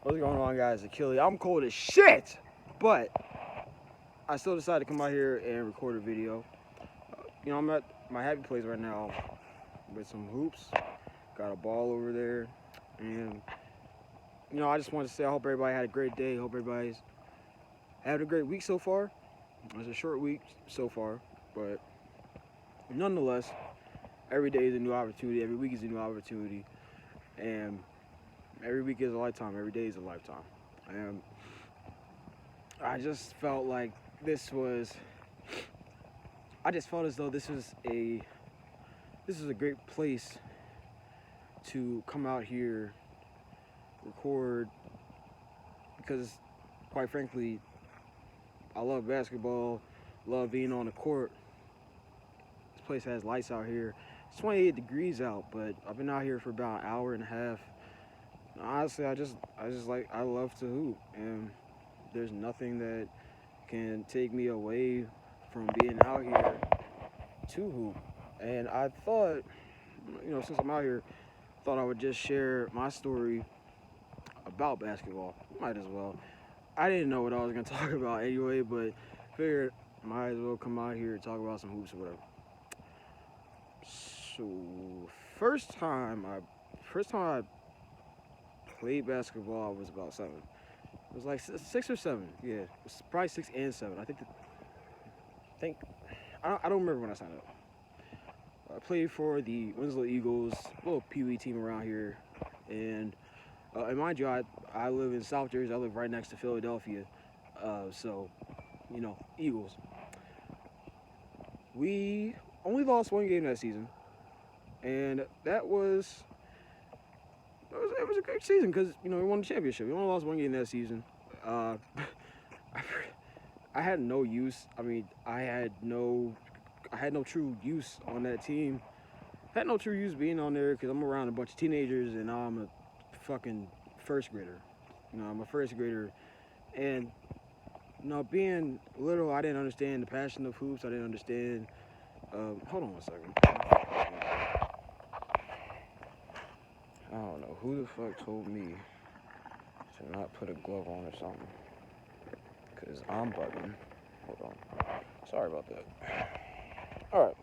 What's going on, guys? Achilles. I'm cold as shit, but I still decided to come out here and record a video. I'm at my happy place right now with some hoops. Got a ball over there, and I just wanted to say I hope everybody had a great day. Hope everybody's having a great week so far. It's a short week so far, but nonetheless, every day is a new opportunity. Every week is a new opportunity, and every week is a lifetime. Every day is a lifetime. And I just felt like I just felt as though this is a great place to come out here, record, because quite frankly, I love basketball, love being on the court. This place has lights out here. It's 28 degrees out, but I've been out here for about an hour and a half. Honestly, I love to hoop, and there's nothing that can take me away from being out here to hoop. And I thought, since I'm out here, thought I would just share my story about basketball. Might as well. I didn't know what I was gonna talk about anyway, but figured might as well come out here and talk about some hoops or whatever. So first time I played basketball, I was about 7. It was like 6 or 7. Yeah, it was probably 6 and 7. I don't remember when I signed up. I played for the Winslow Eagles, a little pee-wee team around here, and mind you, I live in South Jersey. I live right next to Philadelphia, so Eagles. We only lost one game that season, and it was a great season because we won the championship. We only lost one game that season. I had no use. I had no true use on that team. I had no true use being on there because I'm around a bunch of teenagers and now I'm a fucking first grader. I'm a first grader, and being little, I didn't understand the passion of hoops. I didn't understand. Hold on one second. I don't know who the fuck told me to not put a glove on or something, because I'm bugging. Hold on. Sorry about that. Alright.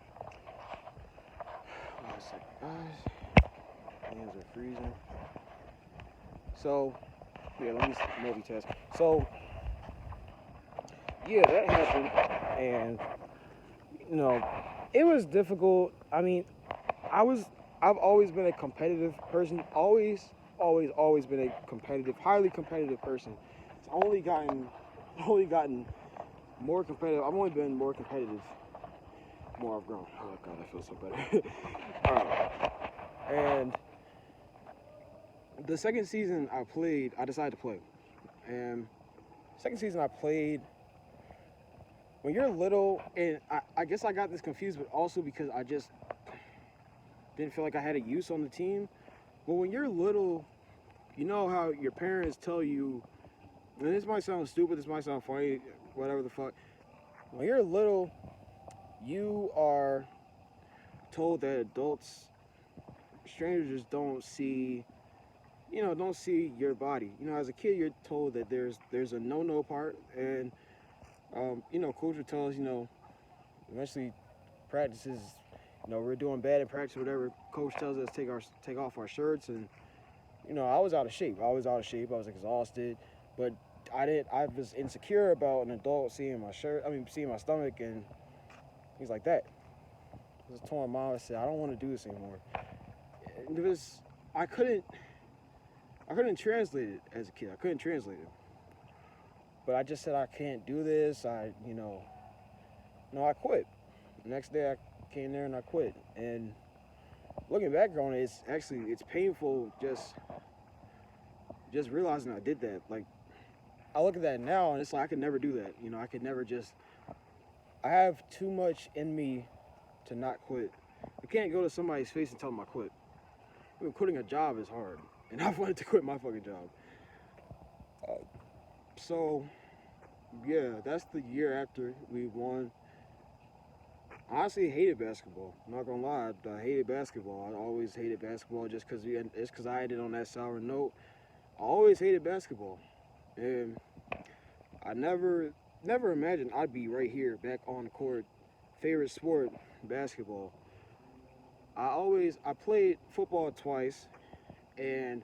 One second, guys. Hands are freezing. So, yeah, let me multitask. So, yeah, that happened, and, it was difficult. I've always been a competitive person. Always been a highly competitive person. It's only gotten more competitive. I've only been more competitive. More I've grown. Oh God, I feel so better. All right. And the second season I played, I decided to play. And second season I played. When you're little, and I guess I got this confused, but also because I just didn't feel like I had a use on the team. But when you're little, you know how your parents tell you, and this might sound stupid, this might sound funny, whatever the fuck. When you're little, you are told that adults, strangers don't see your body. As a kid, you're told that there's a no part, and coach would tell us, eventually practices, we're doing bad in practice or whatever. Coach tells us to take off our shirts, and I was out of shape. I was exhausted, but I was insecure about an adult seeing my seeing my stomach, and he's like that. I was telling my mom, I said, I don't want to do this anymore. And I couldn't translate it as a kid. I couldn't translate it. But I just said, I can't do this. I quit. The next day I came there and I quit. And looking back on it, it's painful just realizing I did that. Like, I look at that now and it's like I could never do that. I have too much in me to not quit. I can't go to somebody's face and tell them I quit. Quitting a job is hard. And I wanted to quit my fucking job. So, yeah, that's the year after we won. I honestly hated basketball. I'm not gonna lie, I hated basketball. I always hated basketball just because I ended on that sour note. I always hated basketball, and I never imagined I'd be right here back on the court. Favorite sport, basketball. I played football twice, and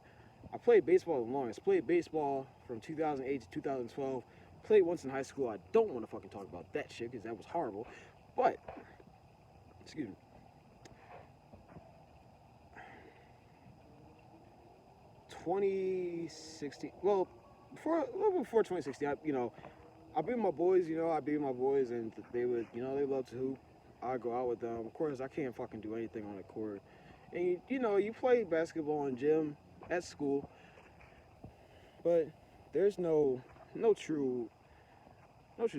I played baseball the longest. Played baseball from 2008 to 2012. Played once in high school. I don't want to fucking talk about that shit because that was horrible. But, excuse me. 2016. Well, a little before 2016, I be with my boys. I be with my boys, and they would, they love to hoop. I go out with them. Of course, I can't fucking do anything on the court. And you play basketball in gym at school, but there's no true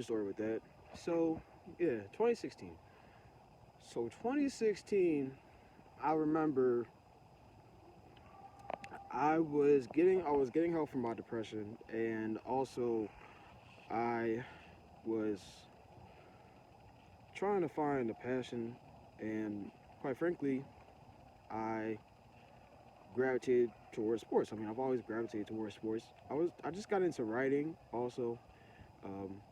story with that. So yeah, 2016. So 2016, I remember I was getting help from my depression, and also I was trying to find a passion, and quite frankly, I gravitated towards sports. I mean, I've always gravitated towards sports. I just got into writing also. Um,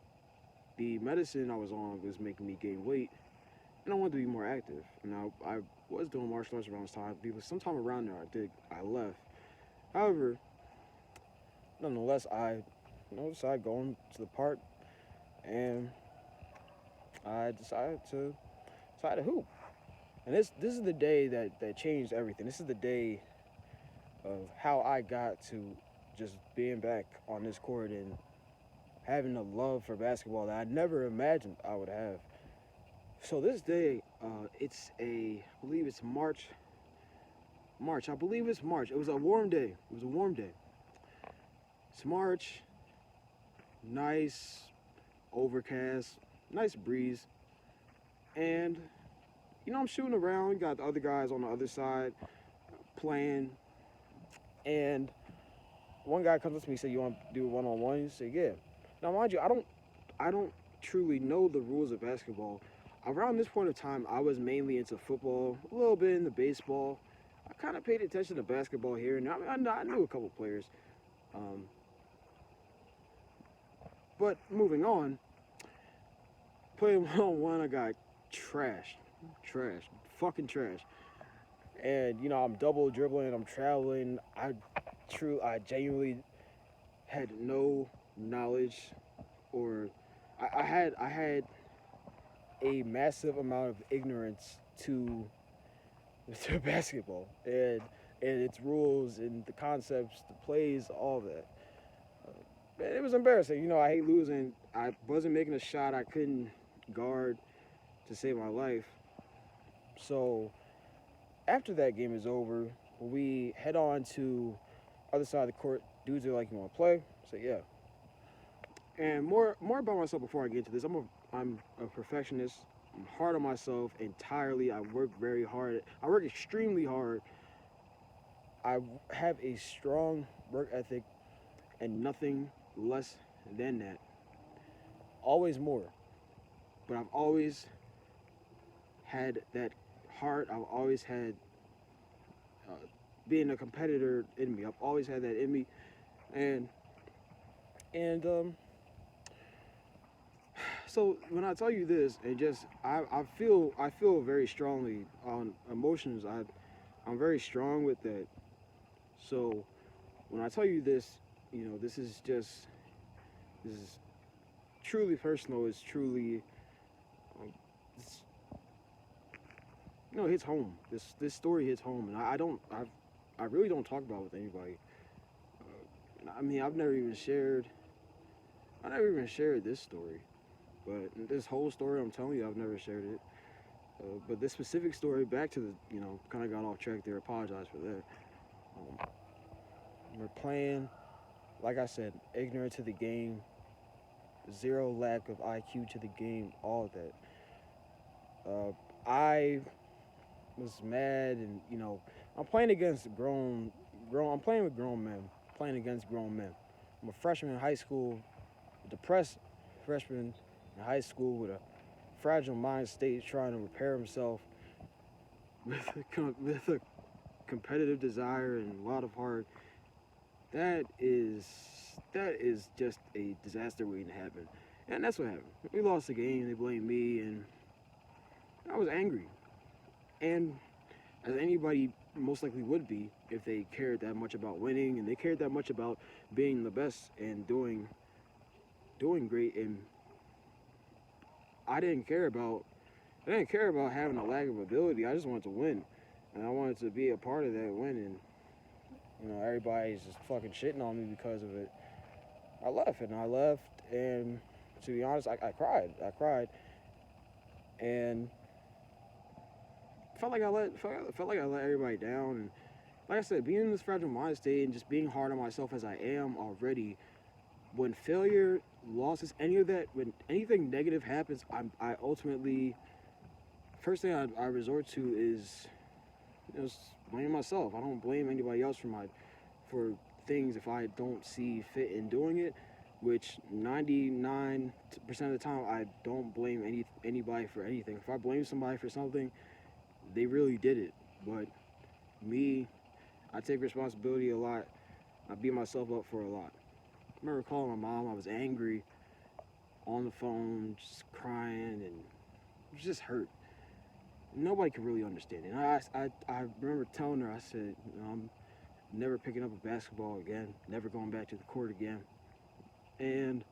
the medicine I was on was making me gain weight, and I wanted to be more active. And I was doing martial arts around this time because sometime around there I left. However, nonetheless, I decided going to the park, and I decided to hoop. And this is the day that changed everything. This is the day of how I got to just being back on this court and having a love for basketball that I never imagined I would have. So this day, I believe it's March. I believe it's March. It was a warm day. It's March. Nice, overcast, nice breeze, and I'm shooting around. Got the other guys on the other side playing, and one guy comes up to me and said, "You want to do a one-on-one?" He said, "Yeah." Now, mind you, I don't truly know the rules of basketball. Around this point of time, I was mainly into football, a little bit into baseball. I kind of paid attention to basketball here, and I knew a couple players. Um, but moving on, playing one-on-one, I got trashed, fucking trash. And I'm double dribbling, I'm traveling. I genuinely had no knowledge, or I had a massive amount of ignorance to basketball and its rules and the concepts, the plays, all that. And it was embarrassing. I hate losing. I wasn't making a shot. I couldn't guard to save my life. So after that game is over, we head on to other side of the court. Dudes are like, "You want to play?" I say, "Yeah." And more about myself before I get into this. I'm a perfectionist. I'm hard on myself entirely. I work very hard. I work extremely hard. I have a strong work ethic and nothing less than that. Always more. But I've always had that heart. I've always had uh, being a competitor in me. I've always had that in me, and so when I tell you this, I feel very strongly on emotions. I'm very strong with that. So when I tell you this, this is truly personal. It's truly um, it's, it hits home. This story hits home, and I really don't talk about it with anybody. I mean, I never even shared this story, but this whole story I'm telling you, I've never shared it. But this specific story, back to the, kind of got off track there. Apologize for that. Um, we're playing, like I said, ignorant to the game, zero lack of IQ to the game, all of that. I was mad, and I'm playing against I'm playing with grown men, playing against grown men. I'm a freshman in high school, a depressed freshman in high school with a fragile mind state, trying to repair himself with a competitive desire and a lot of heart. That is that is just a disaster waiting to happen. And that's what happened. We lost the game, they blamed me, and I was angry. And as anybody most likely would be if they cared that much about winning and they cared that much about being the best and doing great. And I didn't care about I didn't care about having a lack of ability. I just wanted to win. And I wanted to be a part of that win, and everybody's just fucking shitting on me because of it. I left, and to be honest, I cried. I cried, and felt like I let everybody down. And like I said, being in this fragile mind state and just being hard on myself as I am already, when failure, losses, any of that, when anything negative happens, I ultimately first thing I resort to is just blame myself. I don't blame anybody else for things if I don't see fit in doing it, which 99% of the time I don't blame anybody for anything. If I blame somebody for something, they really did it. But me, I take responsibility a lot. I beat myself up for a lot. I remember calling my mom. I was angry on the phone, just crying and just hurt. Nobody could really understand it. And I remember telling her, I said, I'm never picking up a basketball again, never going back to the court again. And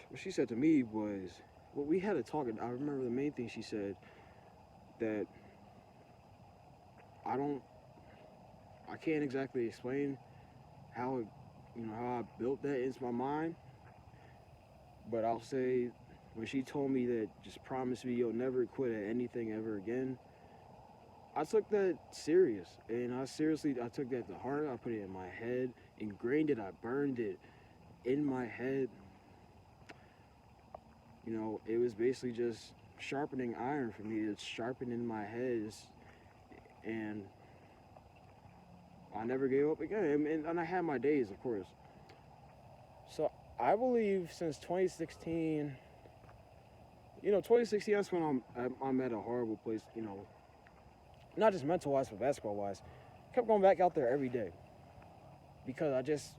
what she said to me was, well, we had a talk. I remember the main thing she said that I can't exactly explain how how I built that into my mind, but I'll say when she told me that just promise me you'll never quit at anything ever again, I took that serious, and I took that to heart. I put it in my head, ingrained it, I burned it in my head. It was basically just sharpening iron for me. It's sharpening my head, and I never gave up again. And I had my days, of course. So I believe since 2016, 2016, that's when I'm at a horrible place. Not just mental wise, but basketball wise. Kept going back out there every day because I just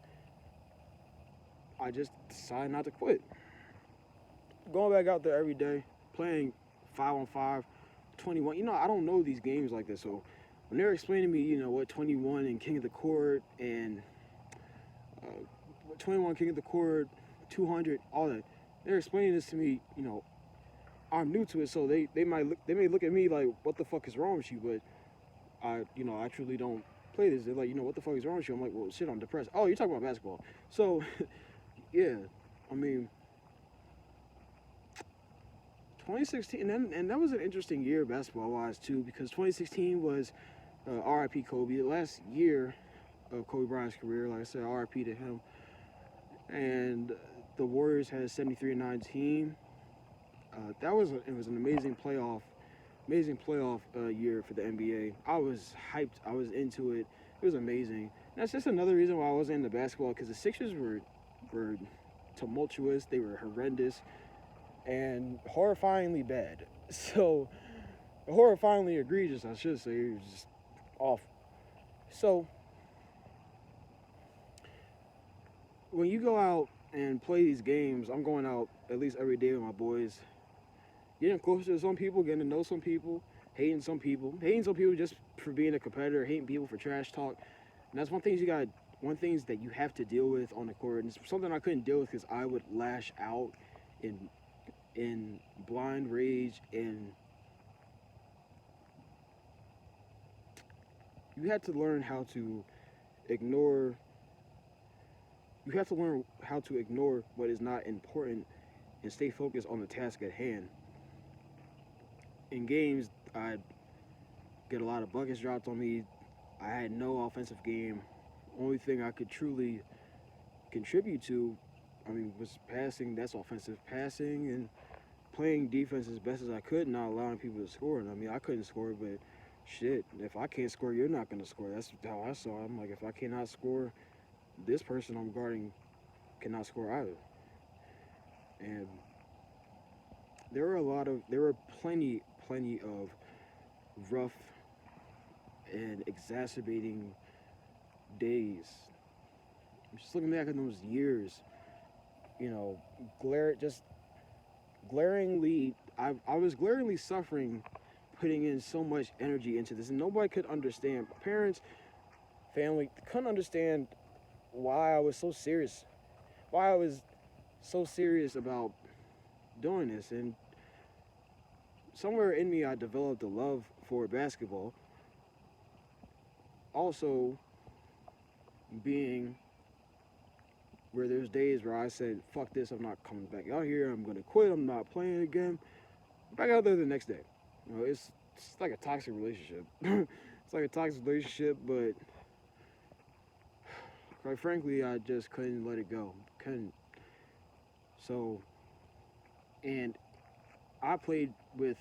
decided not to quit. Going back out there every day, playing 5-on-5, 21. I don't know these games like this, so when they're explaining to me, what 21 and King of the Court and 21 King of the Court, 200, all that, they're explaining this to me. I'm new to it, so they may look at me like, what the fuck is wrong with you? But I truly don't play this. They're like, what the fuck is wrong with you? I'm like, well, shit, I'm depressed. Oh, you're talking about basketball. So, yeah, I mean, 2016, and that was an interesting year basketball-wise, too, because 2016 was RIP Kobe, the last year of Kobe Bryant's career. Like I said, RIP to him. And the Warriors had a 73-19. It was an amazing playoff year for the NBA. I was hyped. I was into it. It was amazing. And that's just another reason why I wasn't into basketball, because the Sixers were tumultuous. They were horrendous and horrifyingly bad. So horrifyingly egregious, I should say. It was just awful. So when you go out and play these games, I'm going out at least every day with my boys, getting closer to some people, getting to know some people, hating some people just for being a competitor, hating people for trash talk. And that's one thing that you have to deal with on the court. And it's something I couldn't deal with because I would lash out in blind rage, and you have to learn how to ignore what is not important and stay focused on the task at hand. In games, I'd get a lot of buckets dropped on me. I had no offensive game. Only thing I could truly contribute to, was passing. That's offensive passing and playing defense as best as I could, not allowing people to score. And I couldn't score, but shit, if I can't score, you're not going to score. That's how I saw it. I'm like, if I cannot score, this person I'm guarding cannot score either. And there were plenty of rough and exacerbating days just looking back at those years, you know, glaringly, I was glaringly suffering, putting in so much energy into this, and nobody could understand. Parents, family couldn't understand why I was so serious, why I was so serious about doing this. And somewhere in me, I developed a love for basketball. Also, being where there's days where I said, fuck this, I'm not coming back out here, I'm gonna quit, I'm not playing again. Back out there the next day. You know, it's like a toxic relationship. It's like a toxic relationship, but quite frankly, I just couldn't let it go. Couldn't. So, and I played with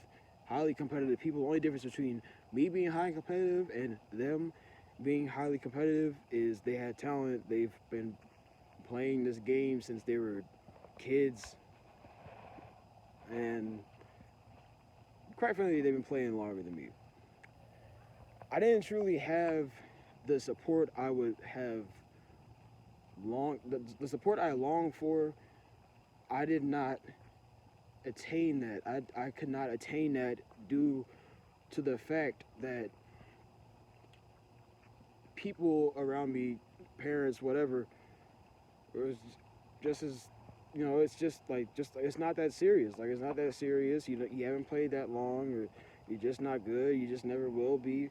highly competitive people. The only difference between me being highly competitive and them being highly competitive is they had talent. They've been playing this game since they were kids. And quite frankly, they've been playing longer than me. I didn't truly have the support I would have the support I longed for. I did not attain that. I could not attain that due to the fact that people around me, parents, whatever, was just as, you know, it's just it's not that serious. Like, it's not that serious. You haven't played that long, or you're just not good. You just never will be.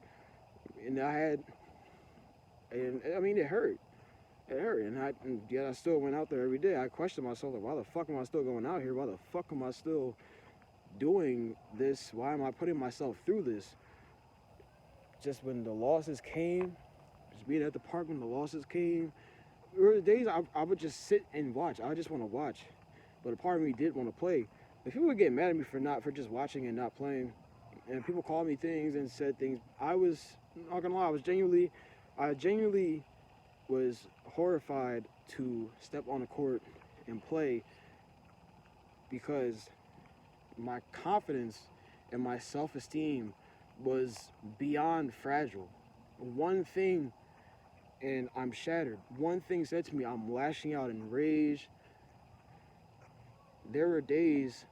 And I mean, it hurt. It hurt, and yet I still went out there every day. I questioned myself, like, why the fuck am I still going out here? Why the fuck am I still doing this? Why am I putting myself through this? Just when the losses came, just being at the park when the losses came, there were days I would just sit and watch. I just want to watch, but a part of me did want to play. If people would get mad at me for just watching and not playing, and people called me things and said things, I was not gonna lie. I genuinely was horrified to step on the court and play, because my confidence and my self-esteem was beyond fragile. One thing and I'm shattered. One thing said to me, I'm lashing out in rage. There were days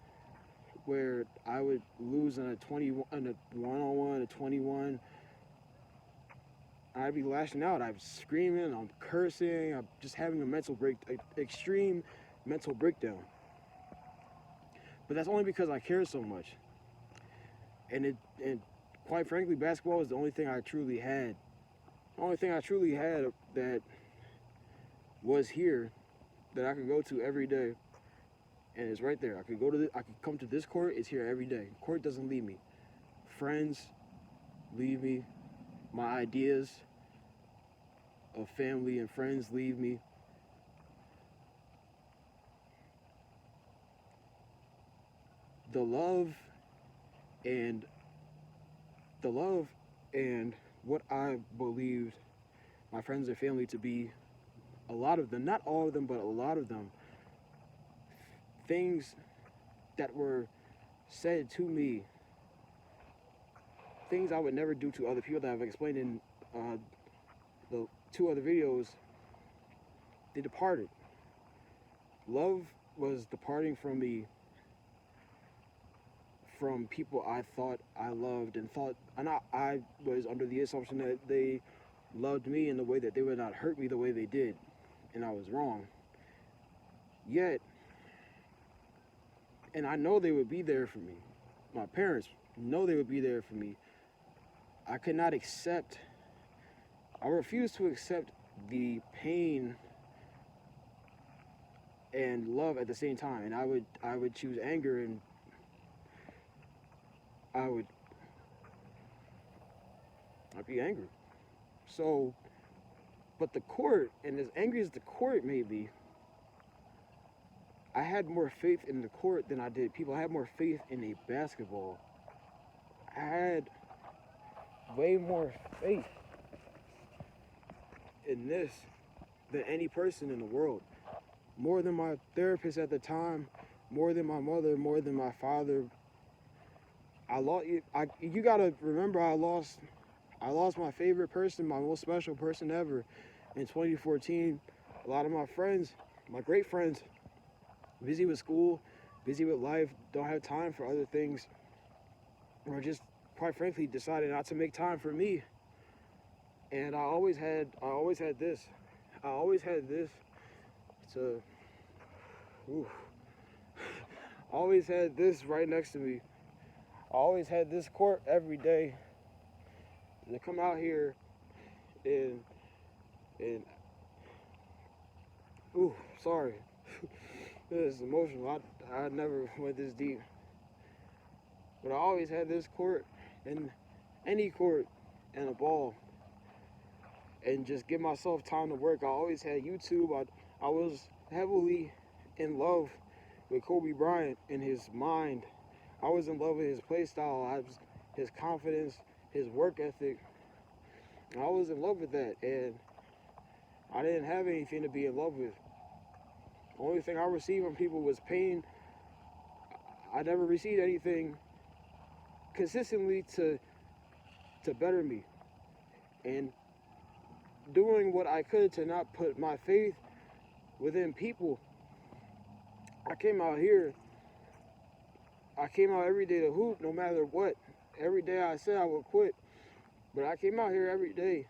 where I would lose on a one-on-one, a 21. I'd be lashing out. I'm screaming. I'm cursing. I'm just having extreme mental breakdown. But that's only because I care so much. And quite frankly, basketball is the only thing I truly had. The only thing I truly had that was here, that I could go to every day, and it's right there. I could come to this court. It's here every day. Court doesn't leave me. Friends leave me. My ideas of family and friends leave me. The love and what I believed my friends and family to be, a lot of them, not all of them, but a lot of them, things that were said to me, things I would never do to other people that I've explained in the 2 other videos, they departed. Love was departing from me, from people I thought I loved and I was under the assumption that they loved me in the way that they would not hurt me the way they did, and I was wrong. Yet, and I know they would be there for me. My parents know they would be there for me. I refused to accept the pain and love at the same time, and I would choose anger, and I'd be angry. So, but the court, and as angry as the court made me, I had more faith in the court than I did people. I had more faith in a basketball. I had way more faith in this than any person in the world. More than my therapist at the time, more than my mother, more than my father. You gotta remember, I lost my favorite person, my most special person ever in 2014 A lot of my friends, my great friends, busy with school, busy with life, don't have time for other things, or just quite frankly decided not to make time for me. And I always had this to, ooh, always had this right next to me. I always had this court every day to come out here and ooh, sorry. This is emotional. I never went this deep. But I always had this court and any court and a ball and just give myself time to work. I always had YouTube. I was heavily in love with Kobe Bryant and his mind. I was in love with his play style, his confidence, his work ethic. I was in love with that, and I didn't have anything to be in love with. The only thing I received from people was pain. I never received anything consistently to better me. And doing what I could to not put my faith within people. I came out every day to hoop no matter what. Every day I said I would quit. But I came out here every day.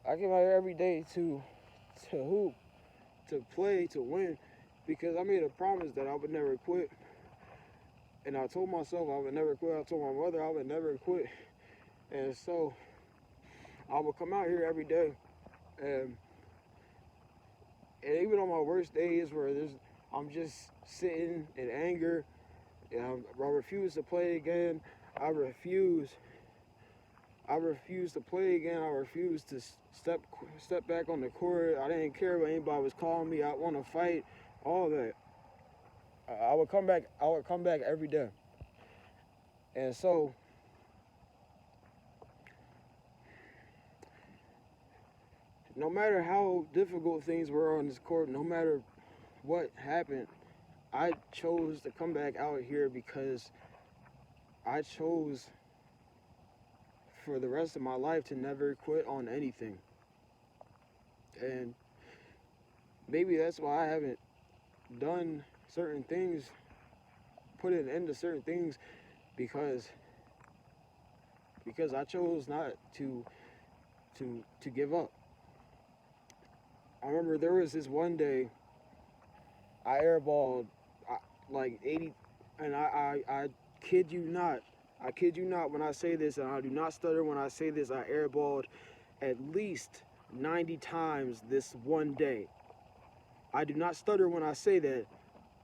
I came out here every day to hoop, to play, to win, because I made a promise that I would never quit. And I told myself I would never quit. I told my mother I would never quit. And so I would come out here every day. And even on my worst days where I'm just sitting in anger, and I refuse to play again. I refuse to play again. I refuse to step back on the court. I didn't care what anybody was calling me. I want to fight, all that. I would come back every day. And so no matter how difficult things were on this court, no matter what happened, I chose to come back out here because I chose for the rest of my life to never quit on anything. And maybe that's why I haven't done certain things, put an end to certain things, because I chose not to give up. I remember there was this one day I airballed like 80, and I kid you not when I say this, and I do not stutter when I say this, I airballed at least 90 times this one day. I do not stutter when I say that.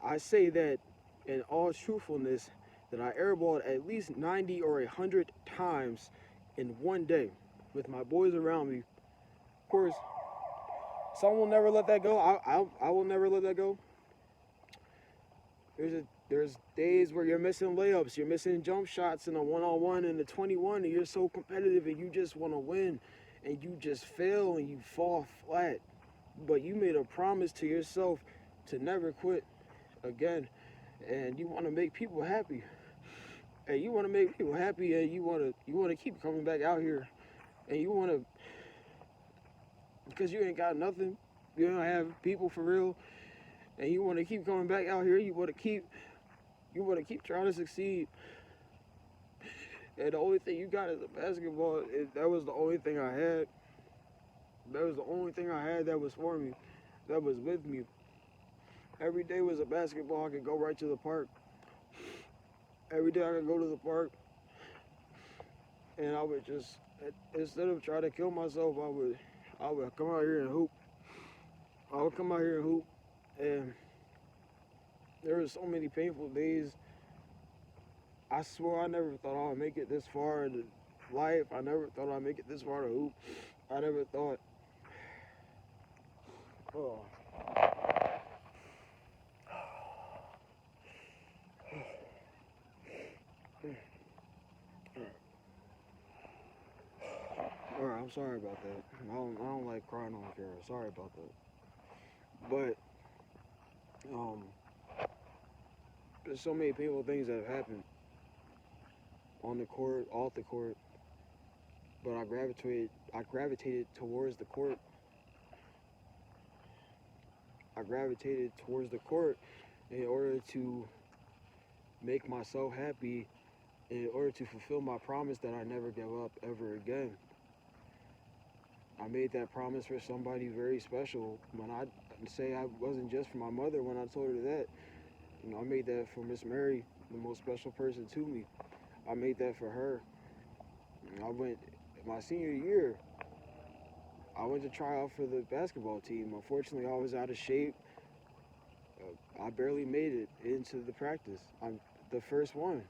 I say that in all truthfulness, that I airballed at least 90 or 100 times in one day with my boys around me. Of course, some will never let that go. I will never let that go. There's days where you're missing layups, you're missing jump shots in a one-on-one and a 21, and you're so competitive and you just want to win, and you just fail and you fall flat. But you made a promise to yourself to never quit again, and you want to make people happy. And you want to make people happy, and you want to keep coming back out here, and you want to, because you ain't got nothing, you don't have people for real, and you want to keep coming back out here. You want to keep trying to succeed. And the only thing you got is a basketball. That was the only thing I had. That was the only thing I had that was for me, that was with me. Every day was a basketball. I could go right to the park. Every day I could go to the park, and I would just, instead of trying to kill myself, I would come out here and hoop. I would come out here and hoop, and there were so many painful days. I swear I never thought I would make it this far in life. I never thought I'd make it this far to hoop. I never thought. Oh. Alright, I'm sorry about that. I don't like crying on camera. Sorry about that. But there's so many painful things that have happened on the court, off the court. But I gravitated towards the court. I gravitated towards the court in order to make myself happy, in order to fulfill my promise that I never give up ever again. I made that promise for somebody very special. When I say I wasn't just for my mother, when I told her that, I made that for Miss Mary, the most special person to me. I made that for her. I went my senior year. I went to try out for the basketball team. Unfortunately, I was out of shape. I barely made it into the practice. I'm the first one.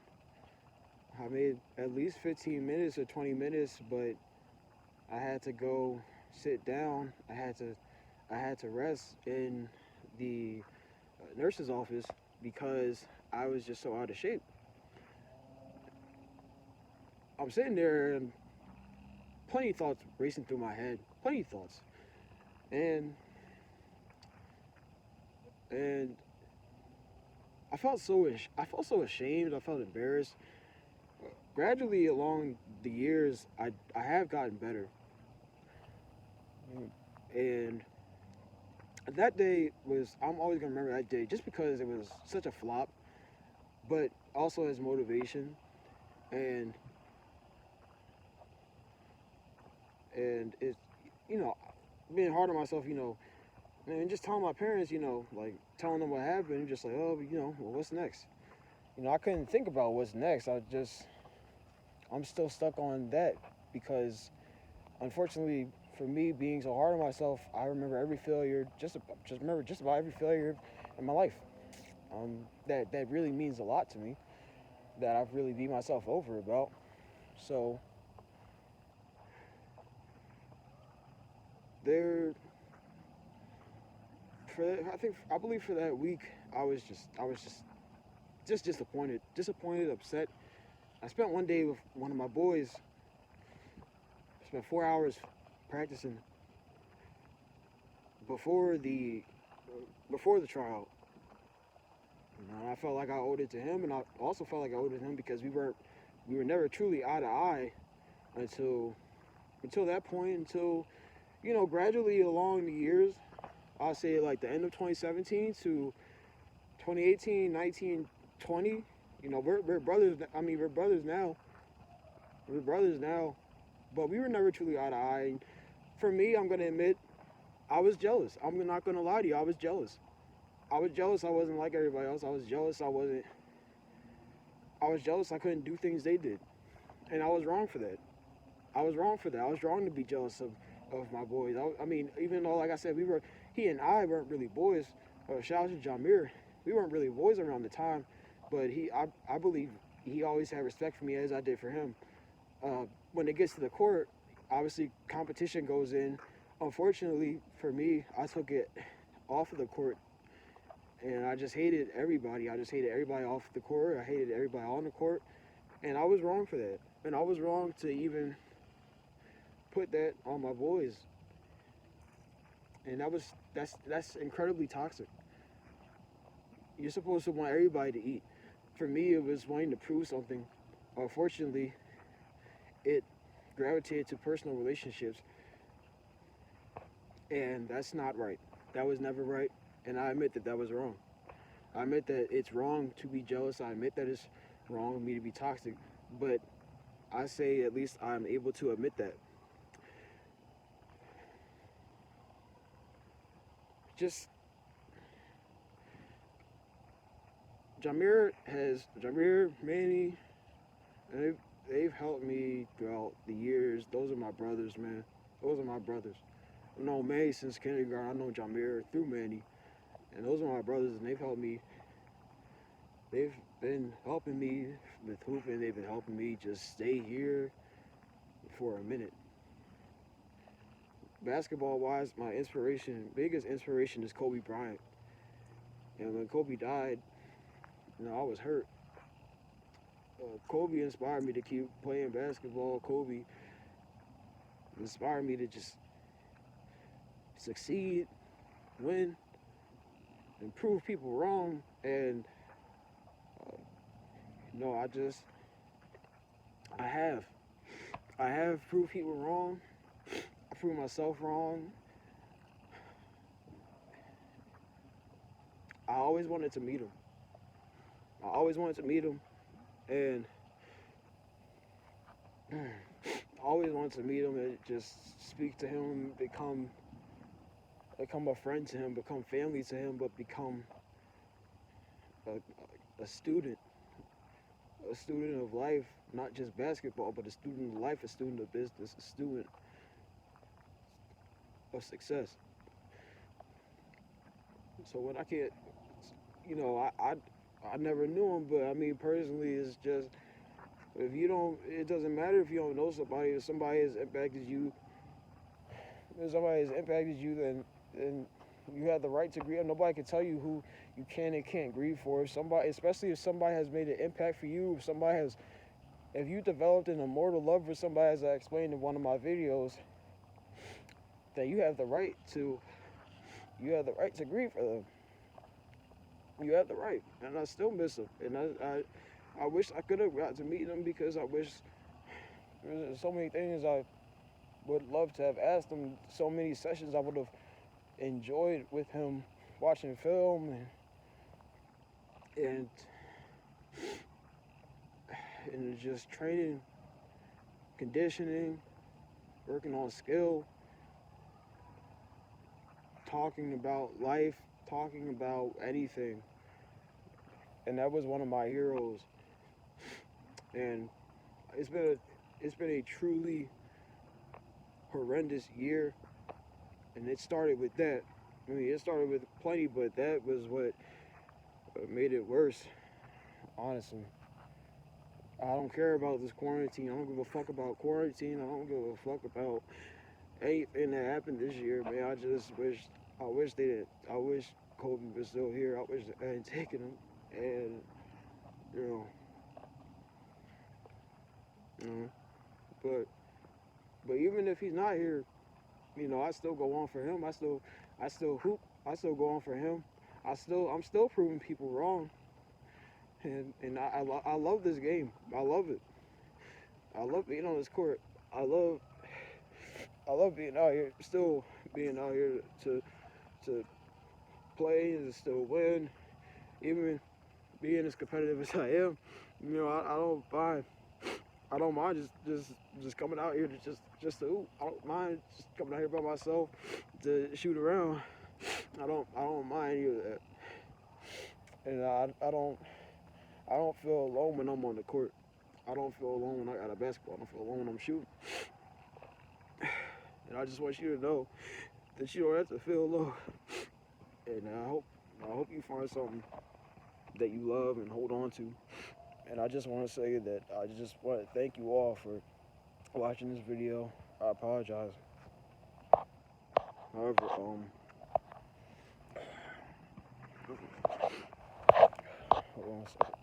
I made at least 15 minutes or 20 minutes, but I had to go sit down. I had to rest in the nurse's office because I was just so out of shape. I'm sitting there and plenty of thoughts racing through my head. Plenty of thoughts. And I felt so ashamed. I felt embarrassed. Gradually along the years, I have gotten better. And that day I'm always going to remember that day just because it was such a flop, but also as motivation. And it's, being hard on myself, and just telling my parents, like telling them what happened, just like, oh, well, what's next? I couldn't think about what's next. I'm still stuck on that because, unfortunately, for me being so hard on myself, I remember every failure, just about every failure in my life. That really means a lot to me, that I've really beat myself over about. So I believe for that week, I was just disappointed, upset. I spent one day with one of my boys. I spent 4 hours practicing before the trial. I felt like I owed it to him, and I also felt like I owed it to him because we were never truly eye to eye until that point. Until gradually along the years, I'll say like the end of 2017 to 2018, 19, 20. We're brothers. I mean, we're brothers now. We're brothers now, but we were never truly eye to eye. And for me, I'm gonna admit, I was jealous. I'm not gonna lie to you. I was jealous. I wasn't like everybody else. I was jealous. I was jealous I couldn't do things they did, and I was wrong for that. I was wrong to be jealous of my boys. I mean, even though, like I said, he and I weren't really boys. Shout out to Jamir. We weren't really boys around the time, but I believe he always had respect for me as I did for him. When it gets to the court, obviously competition goes in. Unfortunately for me, I took it off of the court, and I just hated everybody. I just hated everybody off the court. I hated everybody on the court, and I was wrong for that. And I was wrong to even put that on my boys. And that's incredibly toxic. You're supposed to want everybody to eat. For me, it was wanting to prove something. Unfortunately, it gravitated to personal relationships, and that's not right. That was never right, and I admit that was wrong. I admit that it's wrong to be jealous. I admit that it's wrong of me to be toxic, but I say at least I'm able to admit that. Just Jamir, Manny, and they've helped me throughout the years. Those are my brothers, man. Those are my brothers. I've known Manny since kindergarten. I know Jamir through Manny, and those are my brothers, and they've helped me. They've been helping me with hooping. They've been helping me just stay here for a minute. Basketball-wise, my biggest inspiration is Kobe Bryant. And when Kobe died, I was hurt. Kobe inspired me to keep playing basketball. Kobe inspired me to just succeed, win, and prove people wrong. And I have proved people wrong. I proved myself wrong. I always wanted to meet him. I always wanted to meet him, and I always wanted to meet him and just speak to him, become a friend to him, become family to him, but become a student of life, not just basketball, but a student of life, a student of business, a student of success. So when I can't, I never knew him, but I mean, personally, it's just, if you don't, it doesn't matter if you don't know somebody, if somebody has impacted you, then you have the right to grieve. Nobody can tell you who you can and can't grieve for. If somebody, especially if somebody has made an impact for you, if you developed an immortal love for somebody, as I explained in one of my videos, then you have the right to grieve for them. You have the right, and I still miss him, and I wish I could have got to meet him, because I wish there's so many things I would love to have asked him, so many sessions I would have enjoyed with him, watching film and just training, conditioning, working on skill, talking about life, talking about anything. And that was one of my heroes. And it's been a truly horrendous year, and it started with that. I mean, it started with plenty, but that was what made it worse, honestly. I don't care about this quarantine. I don't give a fuck about quarantine. I don't give a fuck about anything that happened this year, man. I wish Kobe was still here. I wish I hadn't taken him. And, but even if he's not here, I still go on for him. I still hoop. I still go on for him. I'm still proving people wrong. And I love this game. I love it. I love being on this court. I love being out here, still being out here to play and still win, even being as competitive as I am. I don't mind just coming out here to just to hoop. I don't mind just coming out here by myself to shoot around. I don't mind any of that. And I don't feel alone when I'm on the court. I don't feel alone when I got a basketball. I don't feel alone when I'm shooting. And I just want you to know that you don't have to feel alone. And I hope you find something that you love and hold on to. And I just want to say that I just want to thank you all for watching this video. I apologize. However, hold on a second.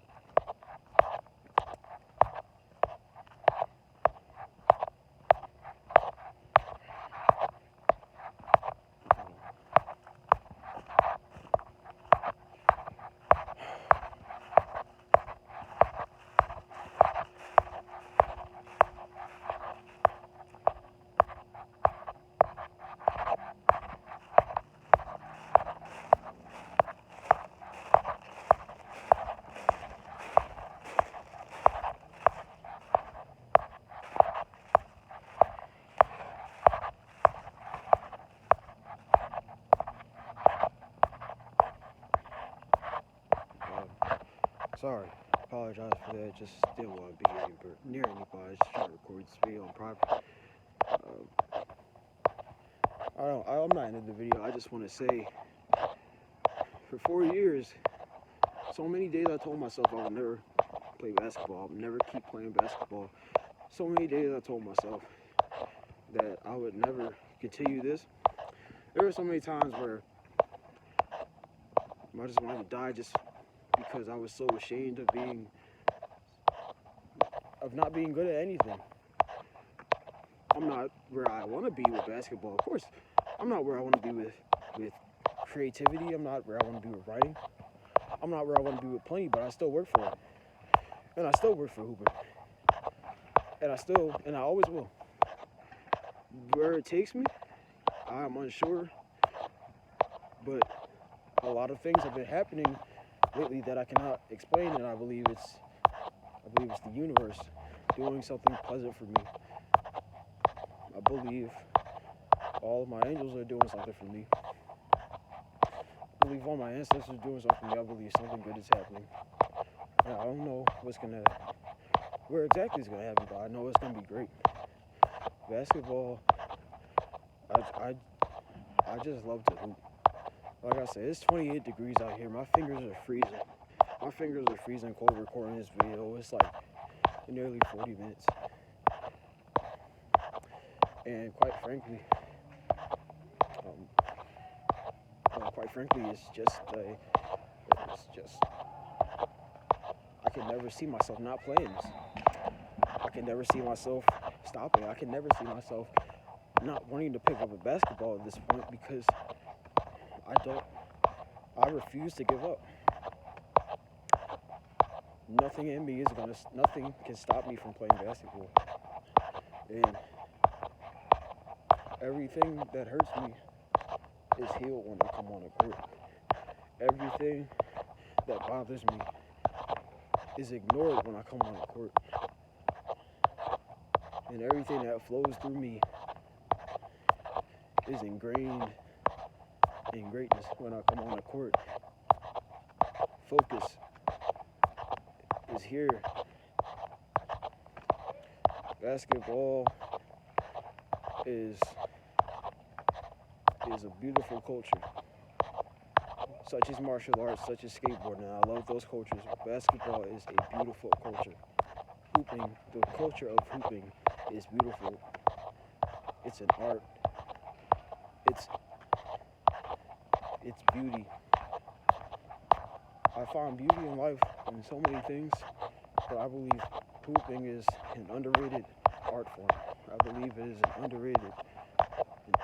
Sorry, apologize for that. Just didn't want to be near anybody. Just trying to record this video on private. I'm not into the video. I just want to say, for 4 years, so many days I told myself I would never play basketball. I would never keep playing basketball. So many days I told myself that I would never continue this. There were so many times where I just wanted to die just because I was so ashamed of not being good at anything. I'm not where I want to be with basketball, of course. I'm not where I want to be with creativity. I'm not where I want to be with writing. I'm not where I want to be with plenty, but I still work for it. And I still work for hooping. And I always will. Where it takes me, I'm unsure. But a lot of things have been happening lately that I cannot explain, and I believe it's the universe doing something pleasant for me. I believe all of my angels are doing something for me. I believe all my ancestors are doing something for me. I believe something good is happening. Now, I don't know where exactly it's gonna happen, but I know it's gonna be great. Basketball, I just love to hoop. Like I said, it's 28 degrees out here. My fingers are freezing. My fingers are freezing cold recording this video. It's like nearly 40 minutes. And quite frankly, it's just, I can never see myself not playing this. I can never see myself stopping. I can never see myself not wanting to pick up a basketball at this point because I refuse to give up. Nothing can stop me from playing basketball. And everything that hurts me is healed when I come on the court. Everything that bothers me is ignored when I come on the court. And everything that flows through me is ingrained in greatness when I come on the court. Focus is here. Basketball is a beautiful culture, such as martial arts, such as skateboarding. I love those cultures. Basketball is a beautiful culture. Hooping, the culture of hooping is beautiful. It's an art. It's beauty. I find beauty in life in so many things, but I believe hooping is an underrated art form. I believe it is an underrated and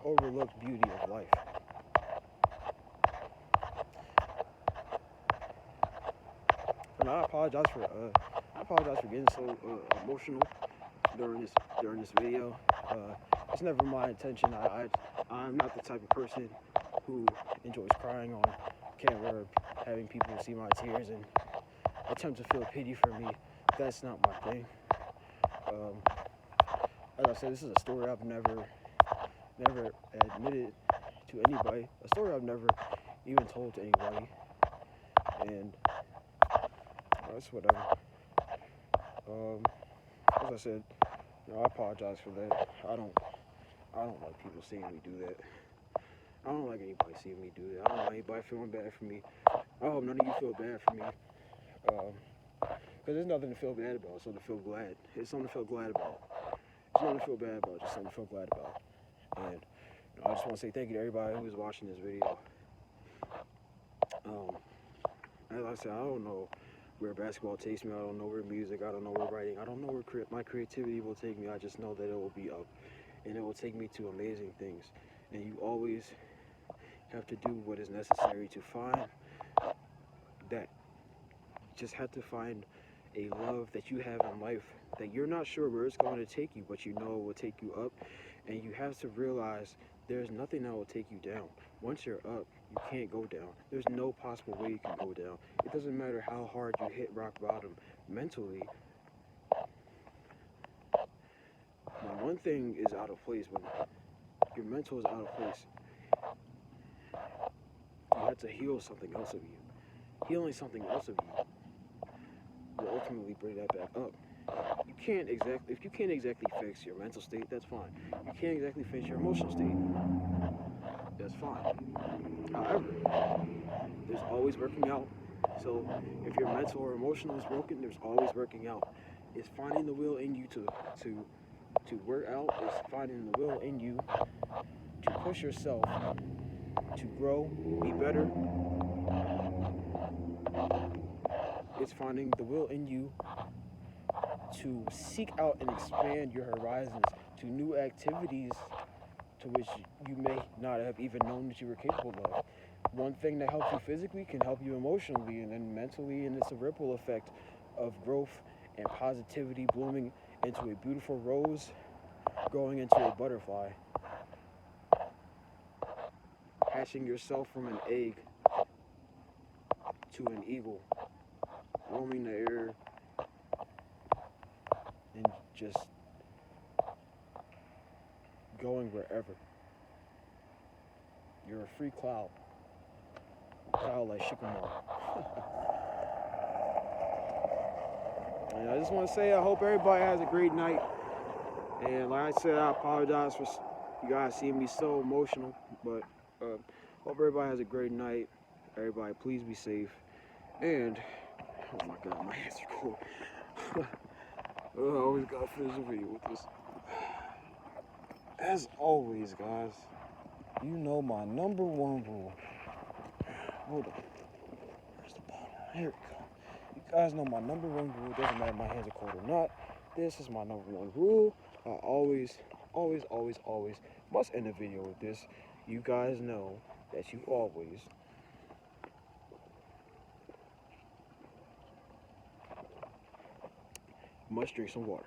overlooked beauty of life. And I apologize for getting so emotional during this video. It's never my intention. I'm not the type of person who enjoys crying on camera or having people see my tears and attempt to feel pity for me. That's not my thing. As I said, this is a story I've never admitted to anybody. A story I've never even told to anybody. And that's whatever. As I said, I apologize for that. I don't like people seeing me do that. I don't like anybody seeing me do that. I don't want anybody feeling bad for me. I hope none of you feel bad for me. Because there's nothing to feel bad about. It's something to feel glad. It's something to feel glad about. It's nothing to feel bad about. Just something to feel glad about. And I just want to say thank you to everybody who is watching this video. As I said, I don't know where basketball takes me. I don't know where music. I don't know where writing. I don't know where my creativity will take me. I just know that it will be up, and it will take me to amazing things. And you always have to do what is necessary to find that. You just have to find a love that you have in life that you're not sure where it's going to take you, but you know it will take you up. And you have to realize there's nothing that will take you down. Once you're up, you can't go down. There's no possible way you can go down. It doesn't matter how hard you hit rock bottom mentally. When one thing is out of place, when your mental is out of place, you have to heal something else of you. Healing something else of you will ultimately bring that back up. If you can't exactly fix your mental state, that's fine. You can't exactly fix your emotional state, that's fine. However, there's always working out. So if your mental or emotional is broken, there's always working out. It's finding the will in you to work out. It's finding the will in you to push yourself to grow, be better. It's finding the will in you to seek out and expand your horizons to new activities to which you may not have even known that you were capable of. One thing that helps you physically can help you emotionally and then mentally, and it's a ripple effect of growth and positivity blooming into a beautiful rose, growing into a butterfly. hatching yourself from an egg to an eagle, roaming the air and just going wherever. You're a free cloud like Shikamaru. And I just want to say I hope everybody has a great night. And like I said, I apologize for you guys seeing me so emotional, but hope everybody has a great night. Everybody, please be safe. And oh my God, my hands are cold. I always gotta finish the video with this. As always, guys, you know my number one rule. Hold on. Where's the bottle? Here we go. You guys know my number one rule. Doesn't matter if my hands are cold or not. This is my number one rule. I always must end the video with this. You guys know that you always must drink some water.